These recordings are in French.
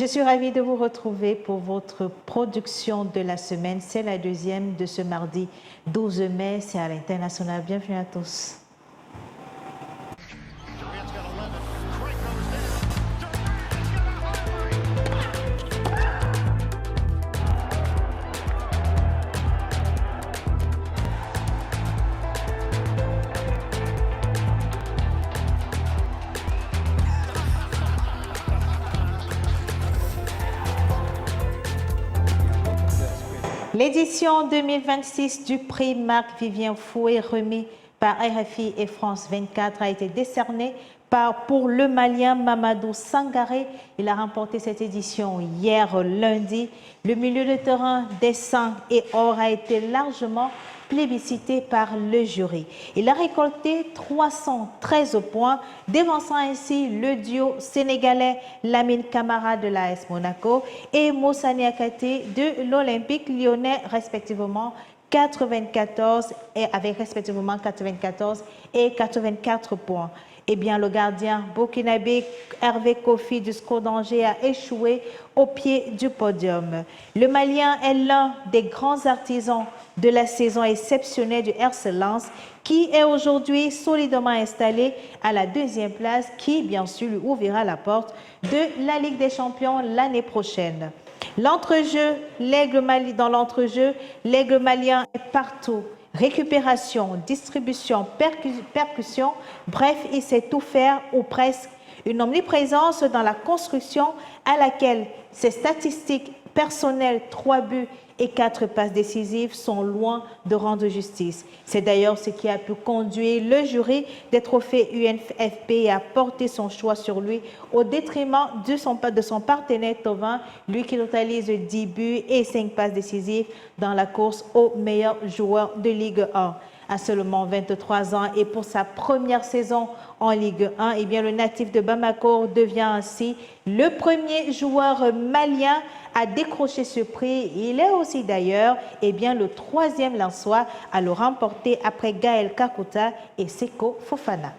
Je suis ravie de vous retrouver pour votre production de la semaine. C'est la deuxième de ce mardi 12 mai. C'est à l'international. Bienvenue à tous. L'édition 2026 du prix Marc-Vivien Fouet remis par RFI et France 24 a été décernée pour le Malien Mamadou Sangaré. Il a remporté cette édition hier lundi. Le milieu de terrain des 100 et or a été largement plébiscité par le jury. Il a récolté 313 points, dévançant ainsi le duo sénégalais Lamine Camara de l'AS Monaco et Moussa Niakate de l'Olympique lyonnais, respectivement 94 et avec respectivement 94 et 84 points. Eh bien, le gardien burkinabé Hervé Kofi du SCO d'Angers a échoué au pied du podium. Le Malien est l'un des grands artisans de la saison exceptionnelle du RC Lens, qui est aujourd'hui solidement installé à la deuxième place, qui, bien sûr, lui ouvrira la porte de la Ligue des Champions l'année prochaine. L'entrejeu, dans l'entrejeu, l'aigle malien est partout. Récupération, distribution, percussion, bref, il sait tout faire ou presque. Une omniprésence dans la construction à laquelle ses statistiques personnelles, 3 buts et 4 passes décisives, sont loin de rendre justice. C'est d'ailleurs ce qui a pu conduire le jury des trophées UNFP à porter son choix sur lui au détriment de son partenaire Thauvin, lui qui totalise 10 buts et 5 passes décisives dans la course au meilleur joueur de Ligue 1. À seulement 23 ans et pour sa première saison en Ligue 1, eh bien, le natif de Bamako devient ainsi le premier joueur malien à décrocher ce prix. Il est aussi d'ailleurs le 3e Lensois à le remporter après Gaël Kakuta et Seko Fofana.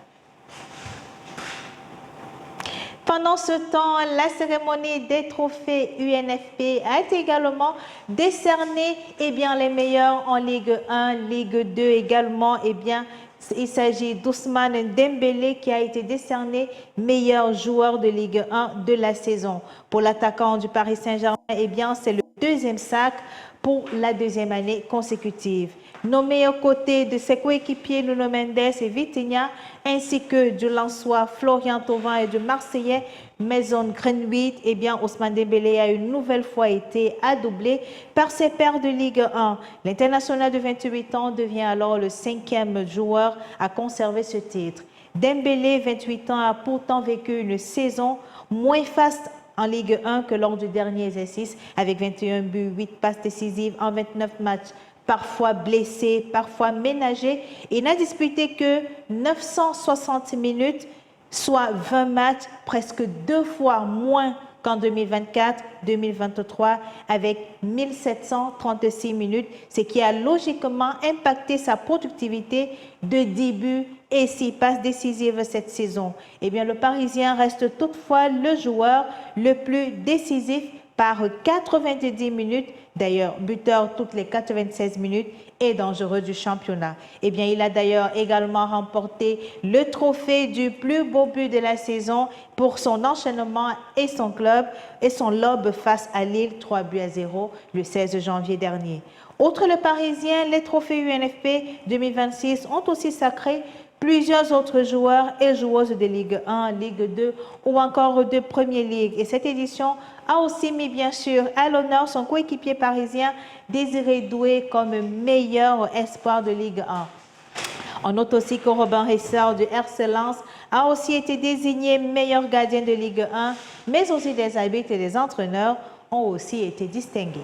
Pendant ce temps, la cérémonie des trophées UNFP a été également décernée les meilleurs en Ligue 1, Ligue 2 également. Il s'agit d'Ousmane Dembélé qui a été décerné meilleur joueur de Ligue 1 de la saison. Pour l'attaquant du Paris Saint-Germain, c'est le deuxième sac pour la deuxième année consécutive. Nommé aux côtés de ses coéquipiers Nuno Mendes et Vitinha, ainsi que du Lensois Florian Thauvin et du Marseillais Mason Greenwood, Ousmane Dembélé a une nouvelle fois été adoublé par ses pairs de Ligue 1. L'international de 28 ans devient alors le 5e joueur à conserver ce titre. Dembélé, 28 ans, a pourtant vécu une saison moins faste en Ligue 1 que lors du dernier exercice, avec 21 buts, 8 passes décisives en 29 matchs. Parfois blessé, parfois ménagé. Il n'a disputé que 960 minutes, soit 20 matchs, presque 2 fois moins qu'en 2024-2023, avec 1736 minutes, ce qui a logiquement impacté sa productivité de 10 buts et 6 passes décisives cette saison. Le Parisien reste toutefois le joueur le plus décisif par 90 minutes, d'ailleurs buteur toutes les 96 minutes et dangereux du championnat. Il a d'ailleurs également remporté le trophée du plus beau but de la saison pour son enchaînement et son club et son lob face à Lille, 3-0 le 16 janvier dernier. Outre le Parisien, les trophées UNFP 2026 ont aussi sacré plusieurs autres joueurs et joueuses de Ligue 1, Ligue 2 ou encore de Premier League. Et cette édition a aussi mis bien sûr à l'honneur son coéquipier parisien Désiré Doué comme meilleur espoir de Ligue 1. On note aussi que Robin Ressard du RC Lens a aussi été désigné meilleur gardien de Ligue 1, mais aussi des arbitres et des entraîneurs ont aussi été distingués.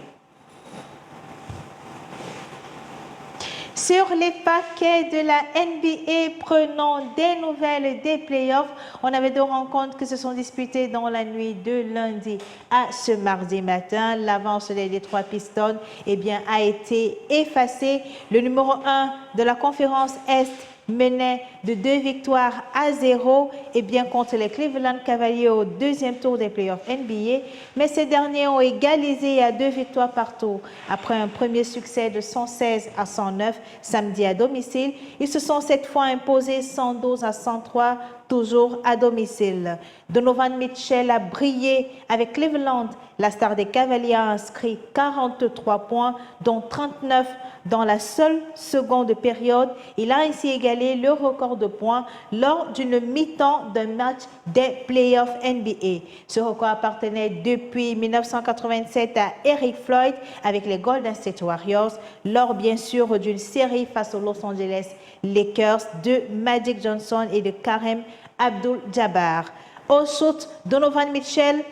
Sur les paquets de la NBA, prenons des nouvelles des playoffs. On avait 2 rencontres qui se sont disputées dans la nuit de lundi à ce mardi matin. L'avance des Detroit Pistons a été effacée. Le numéro 1 de la conférence Est, menait de 2-0 et bien contre les Cleveland Cavaliers au deuxième tour des playoffs NBA, mais ces derniers ont égalisé à 2 victoires partout. Après un premier succès de 116-109 samedi à domicile, ils se sont cette fois imposés 112-103, toujours à domicile. Donovan Mitchell a brillé avec Cleveland. La star des Cavaliers a inscrit 43 points, dont 39 dans la seule seconde période. Il a ainsi égalé le record de points lors d'une mi-temps d'un match des playoffs NBA. Ce record appartenait depuis 1987 à Eric Floyd avec les Golden State Warriors, lors bien sûr d'une série face aux Los Angeles Lakers de Magic Johnson et de Kareem Abdul-Jabbar. Au shoot, Donovan Mitchell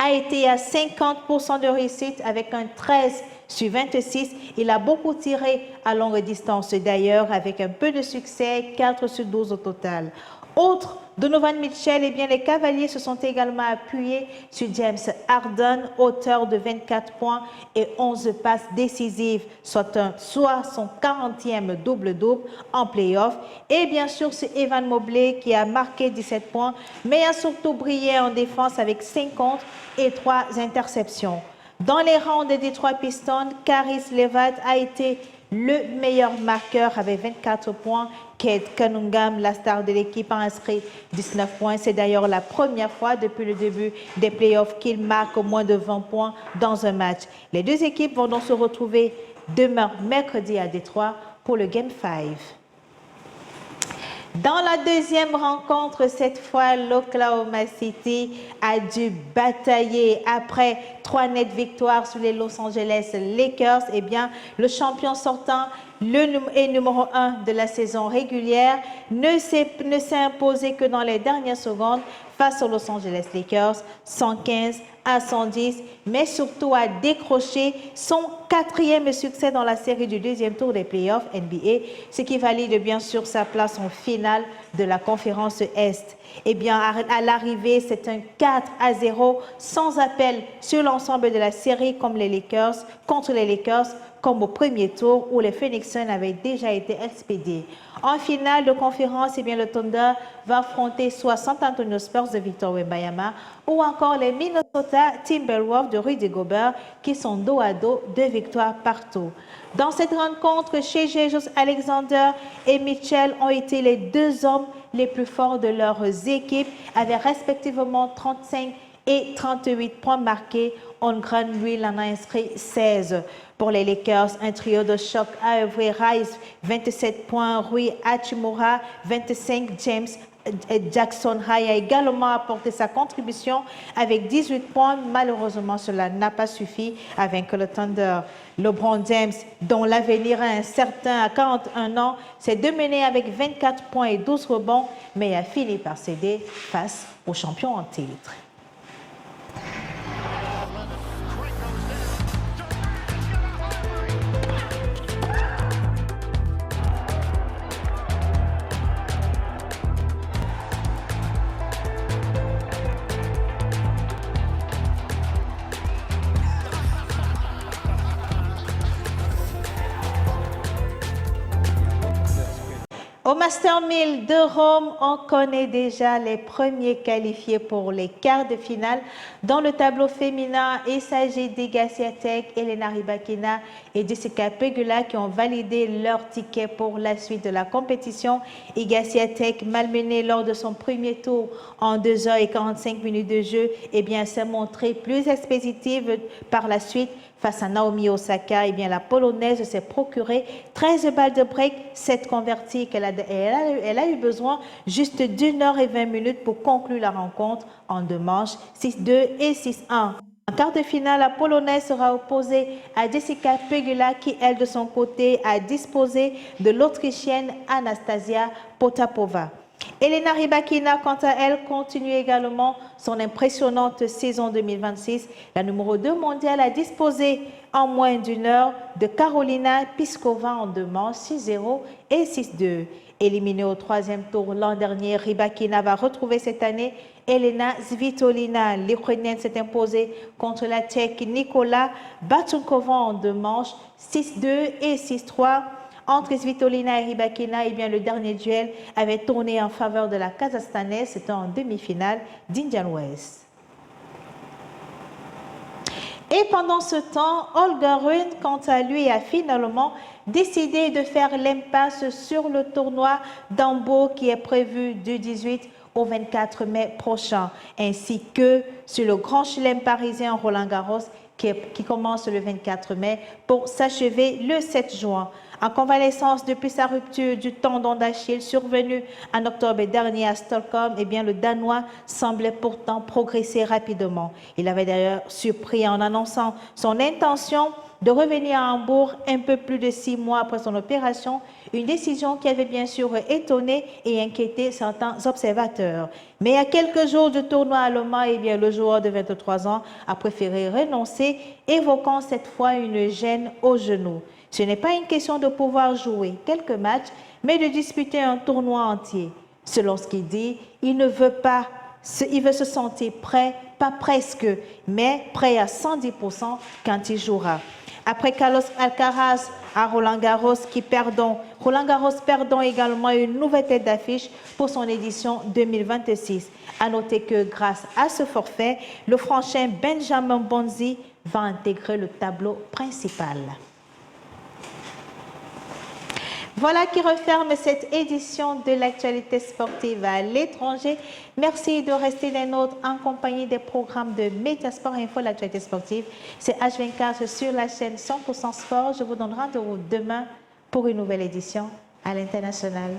a été à 50% de réussite avec un 13/26. Il a beaucoup tiré à longue distance d'ailleurs avec un peu de succès, 4/12 au total. Autre Donovan Mitchell, eh bien, les Cavaliers se sont également appuyés sur James Harden, auteur de 24 points et 11 passes décisives, soit son 40e double-double en play-off. Et bien sûr, c'est Evan Mobley qui a marqué 17 points, mais a surtout brillé en défense avec 50 et 3 interceptions. Dans les rangs des Detroit Pistons, Caris LeVert a été le meilleur marqueur avec 24 points. Cade Cunningham, la star de l'équipe, a inscrit 19 points. C'est d'ailleurs la première fois depuis le début des playoffs qu'il marque moins de 20 points dans un match. Les deux équipes vont donc se retrouver demain, mercredi à Détroit, pour le Game 5. Dans la deuxième rencontre, cette fois, l'Oklahoma City a dû batailler après 3 nettes victoires sur les Los Angeles Lakers. Eh bien, le champion sortant et numéro 1 de la saison régulière ne s'est imposé que dans les dernières secondes face aux Los Angeles Lakers, 115-110, mais surtout a décroché son 4e succès dans la série du deuxième tour des playoffs NBA, ce qui valide bien sûr sa place en finale de la conférence Est. Eh bien, à l'arrivée, c'est un 4-0 sans appel sur l'ensemble de la série contre les Lakers, comme au premier tour où les Phoenix Suns avaient déjà été expédiés. En finale de conférence, eh bien, le Thunder va affronter soit San Antonio Spurs de Victor Wembanyama ou encore les Minnesota Timberwolves de Rudy Gobert qui sont dos à dos, 2 victoires partout. Dans cette rencontre, Shai Gilgeous-Alexander et Mitchell ont été les 2 hommes les plus forts de leurs équipes, avec respectivement 35 et 38 points marqués. Holmgren, lui, en a inscrit 16. Pour les Lakers, un trio de choc a œuvré. Rice, 27 points. Rui Hachimura, 25. James Jackson High a également apporté sa contribution avec 18 points. Malheureusement, cela n'a pas suffi à vaincre le Thunder. LeBron James, dont l'avenir est incertain à 41 ans, s'est démené avec 24 points et 12 rebonds, mais a fini par céder face aux champions en titre. Au Master 1000 de Rome, on connaît déjà les premiers qualifiés pour les quarts de finale. Dans le tableau féminin, il s'agit d'Iga Swiatek, Elena Rybakina et Jessica Pegula qui ont validé leur ticket pour la suite de la compétition. Iga Swiatek, malmenée lors de son premier tour en 2h45 de jeu, eh bien, s'est montrée plus expéditive par la suite. Face à Naomi Osaka, eh bien, la Polonaise s'est procuré 13 balles de break, 7 converties. Elle a eu besoin juste d'1h20 pour conclure la rencontre en 2 manches, 6-2 et 6-1. En quart de finale, la Polonaise sera opposée à Jessica Pegula qui, elle, de son côté, a disposé de l'Autrichienne Anastasia Potapova. Elena Rybakina, quant à elle, continue également son impressionnante saison 2026. La numéro 2 mondiale a disposé en moins d'1 heure de Carolina Pliskova en 2 manches, 6-0 et 6-2. Éliminée au 3e tour l'an dernier, Rybakina va retrouver cette année Elena Svitolina. L'Ukrainienne s'est imposée contre la Tchèque Nikola Batunkova en 2 manches, 6-2 et 6-3. entre Svitolina et Rybakina, eh bien, le dernier duel avait tourné en faveur de la Kazakhstanaise. C'était en demi-finale d'Indian Wells. Et pendant ce temps, Holger Rune, quant à lui, a finalement décidé de faire l'impasse sur le tournoi d'Hambourg qui est prévu du 18 au 24 mai prochain, ainsi que sur le Grand Chelem parisien Roland-Garros qui commence le 24 mai pour s'achever le 7 juin. En convalescence depuis sa rupture du tendon d'Achille survenue en octobre dernier à Stockholm, eh bien, le Danois semblait pourtant progresser rapidement. Il avait d'ailleurs surpris en annonçant son intention de revenir à Hambourg un peu plus de 6 mois après son opération, une décision qui avait bien sûr étonné et inquiété certains observateurs. Mais à quelques jours du tournoi allemand, eh bien, le joueur de 23 ans a préféré renoncer, évoquant cette fois une gêne au genou. Ce n'est pas une question de pouvoir jouer quelques matchs, mais de disputer un tournoi entier. Selon ce qu'il dit, il veut se sentir prêt, pas presque, mais prêt à 110% quand il jouera. Après Carlos Alcaraz à Roland-Garros, Roland-Garros perdant également une nouvelle tête d'affiche pour son édition 2026. À noter que grâce à ce forfait, le Français Benjamin Bonzi va intégrer le tableau principal. Voilà qui referme cette édition de l'actualité sportive à l'étranger. Merci de rester les nôtres en compagnie des programmes de Mediasport Info, l'actualité sportive. C'est H24 sur la chaîne 100% Sport. Je vous donne rendez-vous demain pour une nouvelle édition à l'international.